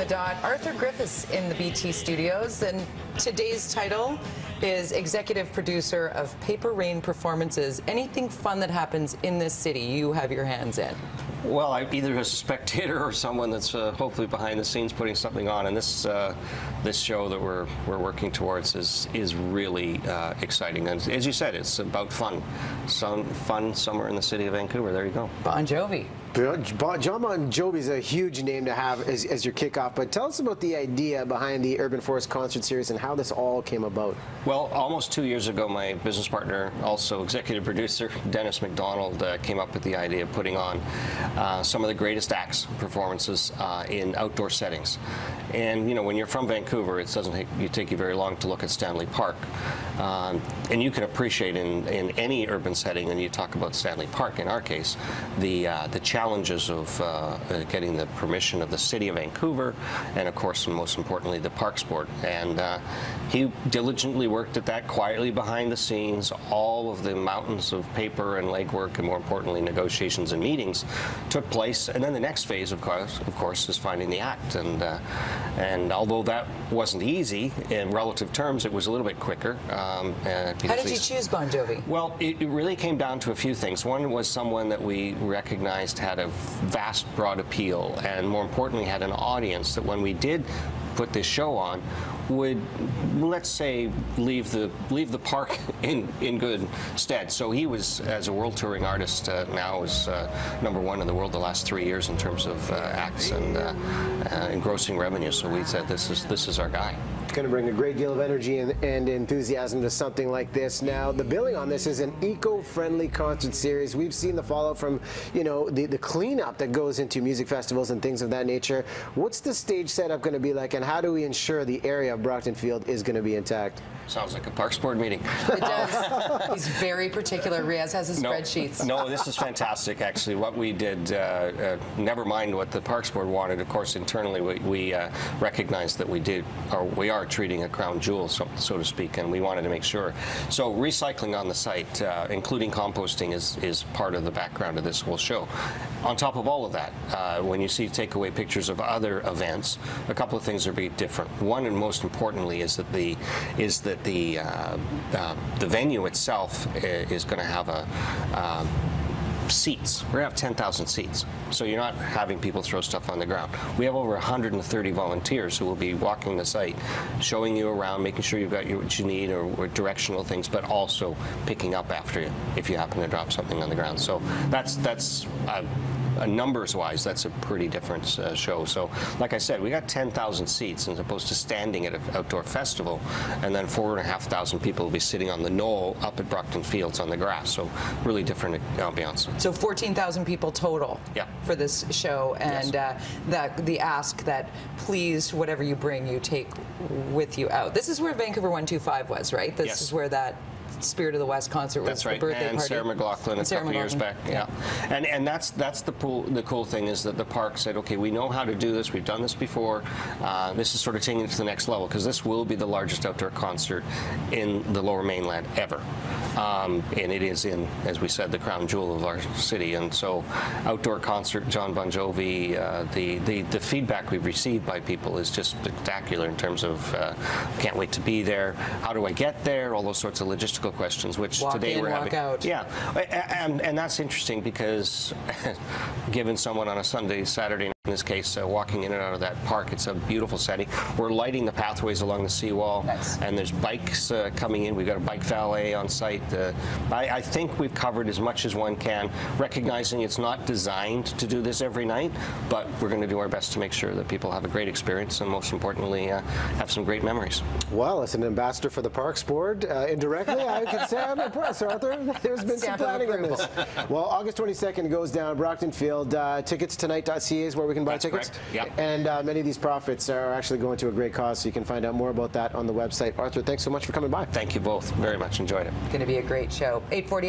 the dot. Arthur Griffiths in the BT studios, and today's title is Executive Producer of Paper Rain Performances. Anything fun that happens in this city, you have your hands in. Well, either as a spectator or someone that's hopefully behind the scenes putting something on. And this show that we're working towards is really exciting. And as you said, it's about fun. Some fun summer in the city of Vancouver. There you go. Bon Jovi. John Bon Jovi is a huge name to have as your kickoff, but tell us about the idea behind the Urban Forest concert series and how this all came about. Well, almost 2 years ago, my business partner, also executive producer, Dennis McDonald, came up with the idea of putting on some of the greatest acts performances in outdoor settings. And you know, when you're from Vancouver, it doesn't take you very long to look at Stanley Park. And you can appreciate in any urban setting, and you talk about Stanley Park in our case, the challenges of getting the permission of the city of Vancouver, and of course, most importantly, the Parks Board. And he diligently worked at that quietly behind the scenes. All of the mountains of paper and legwork, and more importantly, negotiations and meetings took place. And then the next phase, of course, is finding the act. And although that wasn't easy in relative terms, it was a little bit quicker. How did you choose Bon Jovi? Well, it really came down to a few things. One was someone that we recognized had a vast, broad appeal, and more importantly, had an audience that when we did put this show on, would, let's say, leave the park in good stead. So he was, as a world touring artist, now is #1 in the world the last 3 years in terms of acts and engrossing revenue. So we said this is our guy. It's going to bring a great deal of energy and enthusiasm to something like this. Now, the billing on this is an eco-friendly concert series. We've seen the fallout from, you know, the cleanup that goes into music festivals and things of that nature. What's the stage setup going to be like, and how do we ensure the area of Brockton Field is going to be intact? Sounds like a Parks Board meeting. It does. He's very particular. Riaz has his spreadsheets. No, this is fantastic, actually. What we did, never mind what the Parks Board wanted. Of course, internally, we recognized that we are treating a crown jewel, so to speak, and we wanted to make sure. So recycling on the site, including composting, is part of the background of this whole show. On top of all of that, when you see takeaway pictures of other events, a couple of things are being different. One, and most importantly, is that the venue itself is going to have seats. We're going to have 10,000 seats. So you're not having people throw stuff on the ground. We have over 130 volunteers who will be walking the site, showing you around, making sure you've got what you need or directional things, but also picking up after you if you happen to drop something on the ground. So that's numbers-wise, that's a pretty different show. So, like I said, we got 10,000 seats as opposed to standing at an outdoor festival, and then 4,500 people will be sitting on the knoll up at Brockton Fields on the grass. So, really different ambiance. So 14,000 people total for this show, and yes. The ask that please, whatever you bring, you take with you out. This is where Vancouver 125 was, right? This is where that Spirit of the West concert was. That's right. The birthday and party. Sarah McLachlan a couple years back. Yeah. And that's the cool thing is that the park said, okay, we know how to do this. We've done this before. This is sort of taking it to the next level, because this will be the largest outdoor concert in the Lower Mainland ever. And it is in, as we said, the crown jewel of our city. And so, outdoor concert, John Bon Jovi, the feedback we've received by people is just spectacular in terms of can't wait to be there. How do I get there? All those sorts of logistical questions, which walk today in, we're having. Out. Yeah, and that's interesting because given someone on a Saturday night, in this case, walking in and out of that park, it's a beautiful setting. We're lighting the pathways along the seawall, and there's bikes coming in. We've got a bike valet on site. I think we've covered as much as one can, recognizing it's not designed to do this every night, but we're going to do our best to make sure that people have a great experience and, most importantly, have some great memories. Well, as an ambassador for the Parks Board, indirectly, I could say I'm impressed, Arthur. There's been some planning on this. Well, August 22nd goes down, Brockton Field. Tickets tonight.ca is where we can buy tickets. Yep. And many of these profits are actually going to a great cause, so you can find out more about that on the website. Arthur, thanks so much for coming by. Thank you both very much. Enjoyed it. It's going to be a great show. 8:40.